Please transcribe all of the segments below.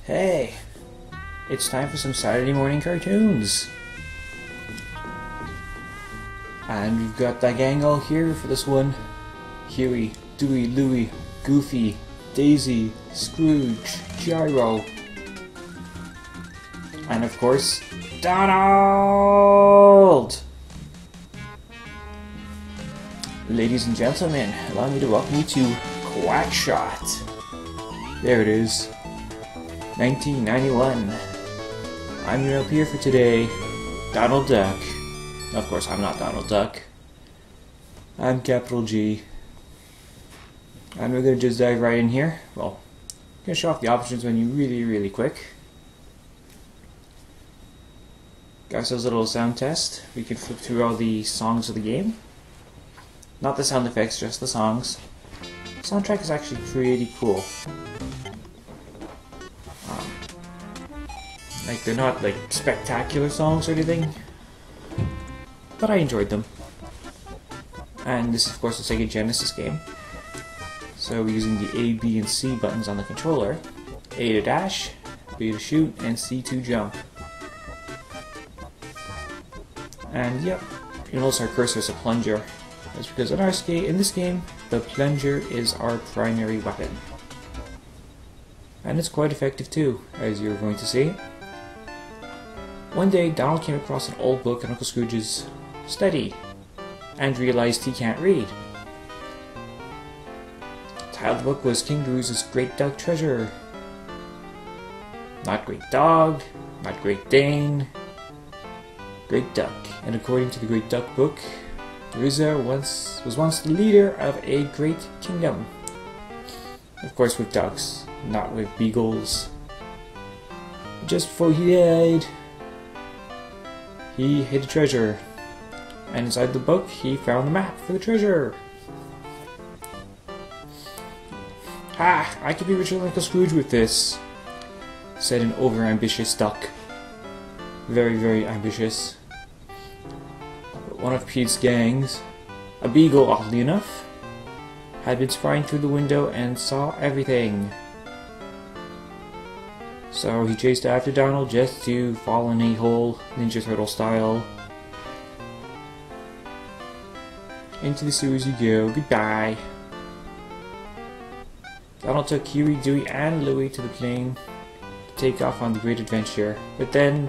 Hey, it's time for some Saturday morning cartoons. And we've got that gang all here for this one. Huey, Dewey, Louie, Goofy, Daisy, Scrooge, Gyro, and of course, Donald! Ladies and gentlemen, allow me to welcome you to Quackshot. There it is. 1991. I'm your LP for today, Donald Duck. Of course, I'm not Donald Duck. I'm capital G. And we're going to just dive right in here. Well, I'm going to show off the options menu really quick. Got ourselves a little sound test. We can flip through all the songs of the game. Not the sound effects, just the songs. The soundtrack is actually pretty cool. Like, they're not like spectacular songs or anything, but I enjoyed them. And this is of course a Sega Genesis game. So we're using the A, B, and C buttons on the controller. A to dash, B to shoot, and C to jump. And yep, you notice our cursor is a plunger. That's because in this game, the plunger is our primary weapon. And it's quite effective too, as you're going to see. One day, Donald came across an old book in Uncle Scrooge's study, and realized he can't read. The title of the book was King Bruce's Great Duck Treasure. Not Great Dog, not Great Dane, Great Duck. And according to the Great Duck book, Rizzo was once the leader of a great kingdom. Of course with ducks, not with beagles. Just before he died, he hid a treasure. And inside the book, he found the map for the treasure. Ha! I could be richer than Uncle Scrooge with this, said an overambitious duck. Very ambitious. But one of Pete's gangs, a beagle oddly enough, had been spying through the window and saw everything. So he chased after Donald just to fall in a hole, Ninja Turtle style. Into the sewers you go, goodbye. Donald took Huey, Dewey, and Louie to the plane to take off on the great adventure. But then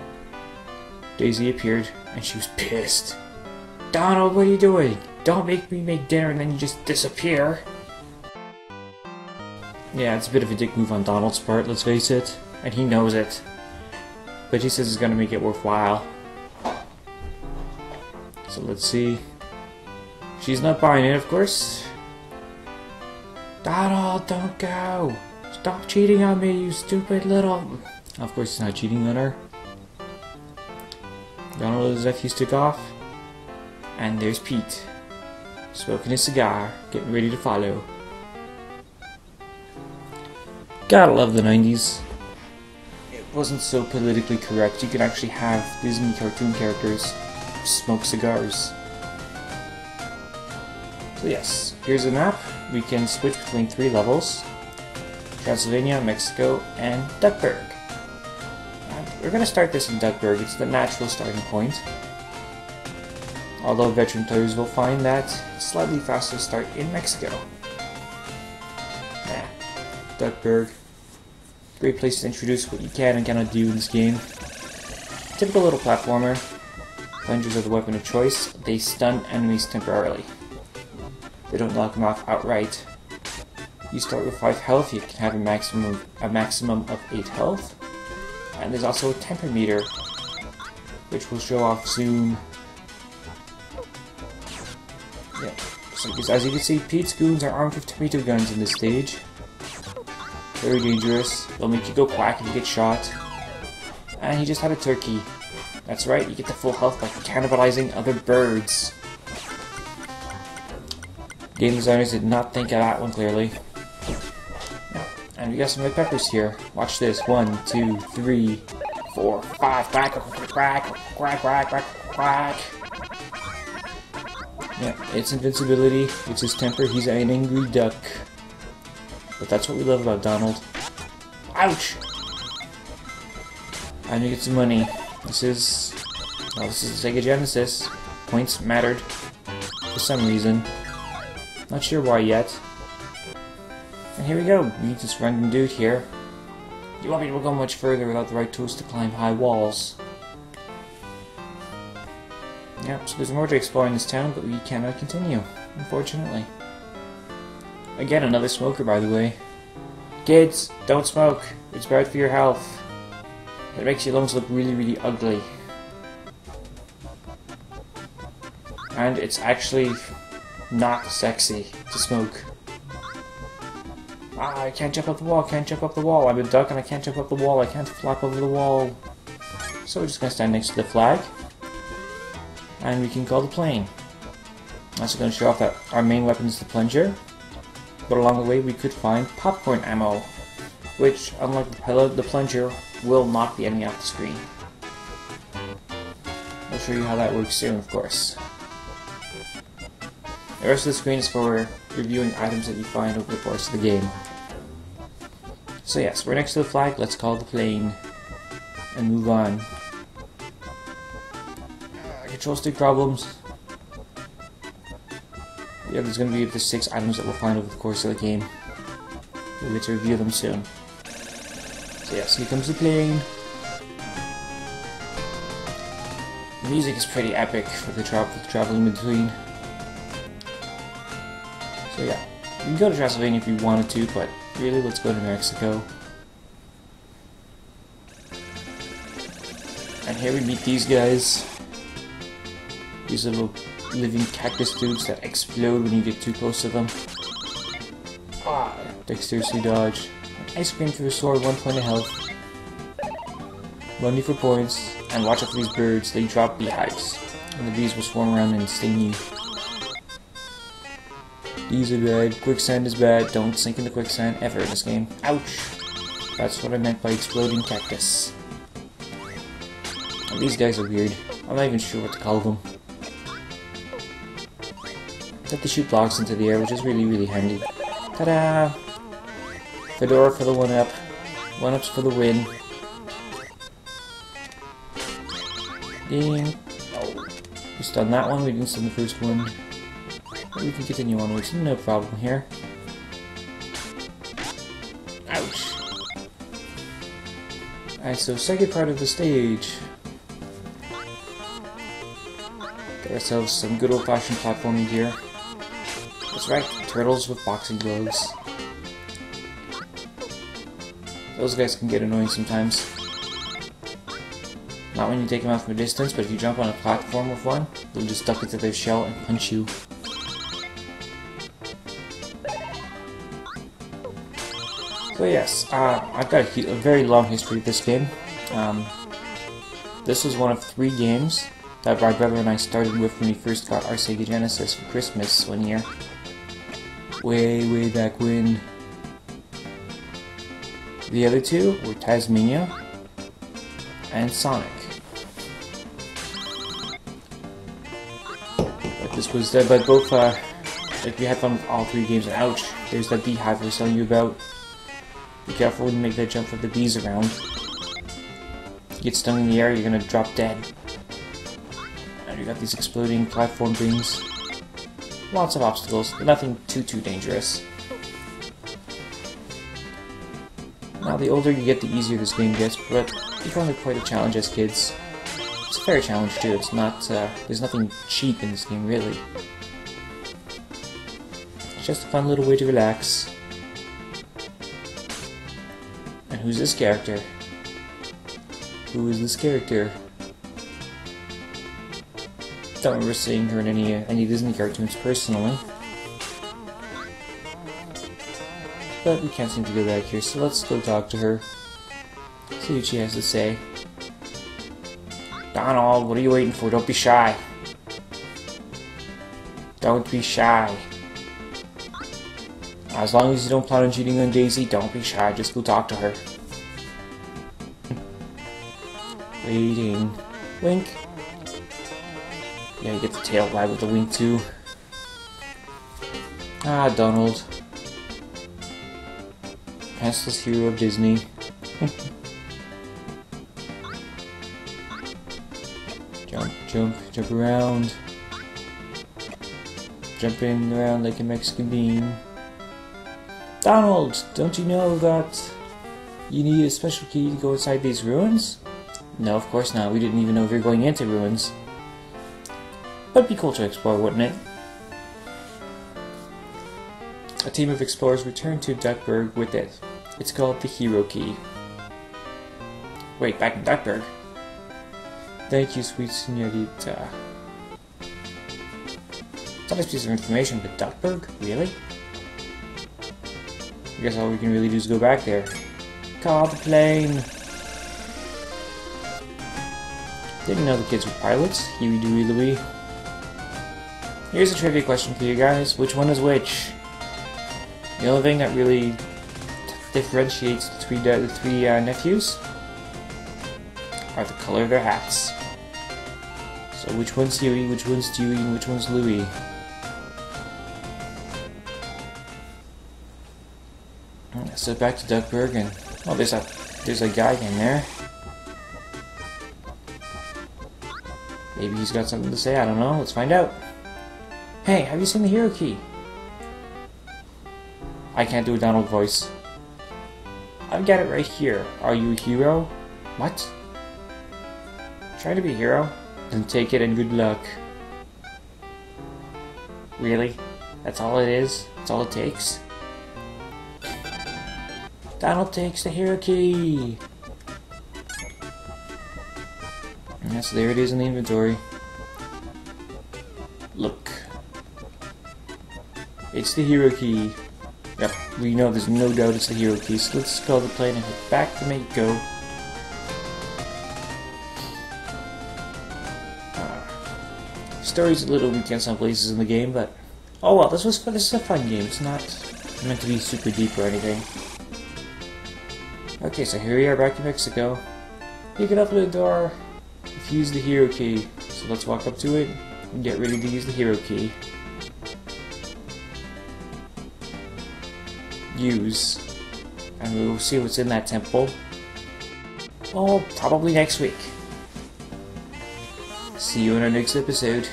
Daisy appeared and she was pissed. Donald, what are you doing? Don't make me make dinner and then you just disappear. Yeah, it's a bit of a dick move on Donald's part, let's face it. And he knows it. But he says it's gonna make it worthwhile. So let's see. She's not buying it, of course. Donald, don't go! Stop cheating on me, you stupid little... Of course he's not cheating on her. Donald and his nephews took off. And there's Pete, smoking his cigar, getting ready to follow. Gotta love the 90s. It wasn't so politically correct. You could actually have Disney cartoon characters smoke cigars. So yes, here's a map. We can switch between 3 levels: Transylvania, Mexico, and Duckburg. And we're going to start this in Duckburg. It's the natural starting point. Although veteran players will find that it's slightly faster start in Mexico. Yeah, Duckburg. Great place to introduce what you can and cannot do in this game. Typical little platformer. Plungers are the weapon of choice. They stun enemies temporarily. They don't knock them off outright. You start with 5 health. You can have a maximum of 8 health. And there's also a temper meter, which will show off soon. Yeah. So as you can see, Pete's goons are armed with tomato guns in this stage. Very dangerous. They'll make you go quack if you get shot. And he just had a turkey. That's right, you get the full health by cannibalizing other birds. Game designers did not think of that one clearly. And we got some red peppers here. Watch this. 1, 2, 3, 4, 5. Quack, quack, quack, quack, quack, quack, quack. Yeah, it's invincibility. It's his temper. He's an angry duck. But that's what we love about Donald. Ouch! And you get some money. This is a Sega Genesis. Points mattered for some reason. Not sure why yet. And here we go. We meet this random dude here. You won't be able to go much further without the right tools to climb high walls. Yep, so there's more to explore in this town, but we cannot continue, unfortunately. Again, another smoker, by the way. Kids, don't smoke. It's bad for your health. It makes your lungs look really, really ugly. And it's actually not sexy to smoke. Ah, I can't jump up the wall, can't jump up the wall. I'm a duck and I can't jump up the wall, I can't flap over the wall. So we're just gonna stand next to the flag. And we can call the plane. Also going to show off that our main weapon is the plunger, but along the way we could find popcorn ammo, which, unlike the plunger, will knock the enemy off the screen. I'll show you how that works soon, of course. The rest of the screen is for reviewing items that you find over the course of the game. So yes, we're next to the flag, let's call the plane and move on. Control stick problems. Yeah, there's going to be up to 6 items that we'll find over the course of the game. We'll get to review them soon. So yes, here comes the plane. The music is pretty epic for the travel in between. So yeah, you can go to Transylvania if you wanted to, but really let's go to Mexico. And here we meet these guys. These little living cactus dudes that explode when you get too close to them. Ah, dexterously dodge. Ice cream to restore 1 point of health. Money for points, and watch out for these birds, they drop beehives. And the bees will swarm around and sting you. These are bad, quicksand is bad, don't sink into quicksand ever in this game. Ouch! That's what I meant by exploding cactus. And these guys are weird, I'm not even sure what to call them. Have to shoot blocks into the air, which is really, really handy. Ta-da! Fedora for the 1-up. 1-ups for the win. Ding! Oh, we stunned that one, we didn't stun the first one. But we can continue onwards, no problem here. Ouch! Alright, so second part of the stage. Get ourselves some good old-fashioned platforming here. That's right, turtles with boxing gloves. Those guys can get annoying sometimes. Not when you take them out from a distance, but if you jump on a platform with one, they'll just duck into their shell and punch you. So yes, I've got a very long history with this game. This was one of 3 games that my brother and I started with when we first got our Sega Genesis for Christmas one year. Way back when. The other 2 were Tasmania and Sonic. But this was, but both, like we had fun with all 3 games, and ouch, there's that beehive I was telling you about. Be careful when you make that jump with the bees around. If you get stung in the air, you're gonna drop dead. And you got these exploding platform things. Lots of obstacles, but nothing too dangerous. Now, the older you get, the easier this game gets, but you found it quite a challenge as kids. It's a fair challenge too, it's not, there's nothing cheap in this game, really. It's just a fun little way to relax. And who's this character? Who is this character? Don't remember seeing her in any Disney cartoons personally. But we can't seem to go back here, so let's go talk to her. See what she has to say. Donald, what are you waiting for? Don't be shy. Don't be shy. As long as you don't plan on cheating on Daisy, don't be shy, just go talk to her. Waiting. Wink. Yeah, you get the tail wag with the wink too. Ah, Donald. Pantsless hero of Disney. Jump, jump around. Jumping around like a Mexican bean. Donald, don't you know that you need a special key to go inside these ruins? No, of course not. We didn't even know we were going into ruins. But it'd be cool to explore, wouldn't it? A team of explorers returned to Duckburg with it. It's called the Hero Key. Wait, back in Duckburg? Thank you, sweet senorita. It's a nice piece of information, but Duckburg? Really? I guess all we can really do is go back there. Call the plane! Didn't know the kids were pilots. Huey, Dewey, Louie. Here's a trivia question for you guys. Which one is which? The only thing that really differentiates the three nephews are the color of their hats. So which one's Huey, which one's Dewey, and which one's Louie? So back to Duckburg, and oh, there's a guy in there. Maybe he's got something to say. I don't know. Let's find out. Hey, have you seen the Hero Key? I can't do a Donald voice. I've got it right here. Are you a hero? What? Trying to be a hero? Then take it and good luck. Really? That's all it is? That's all it takes? Donald takes the Hero Key! Yes, there it is in the inventory. Look. It's the Hero Key. Yep, we know there's no doubt it's the Hero Key, so let's call the plane and head back to Mako. Story's a little weak in some places in the game, but oh well, this is a fun game. It's not meant to be super deep or anything. Okay, so here we are back in Mexico. You can open the door if you use the Hero Key. So let's walk up to it and get ready to use the Hero Key. Use. And we'll see what's in that temple. Oh, probably next week. See you in our next episode.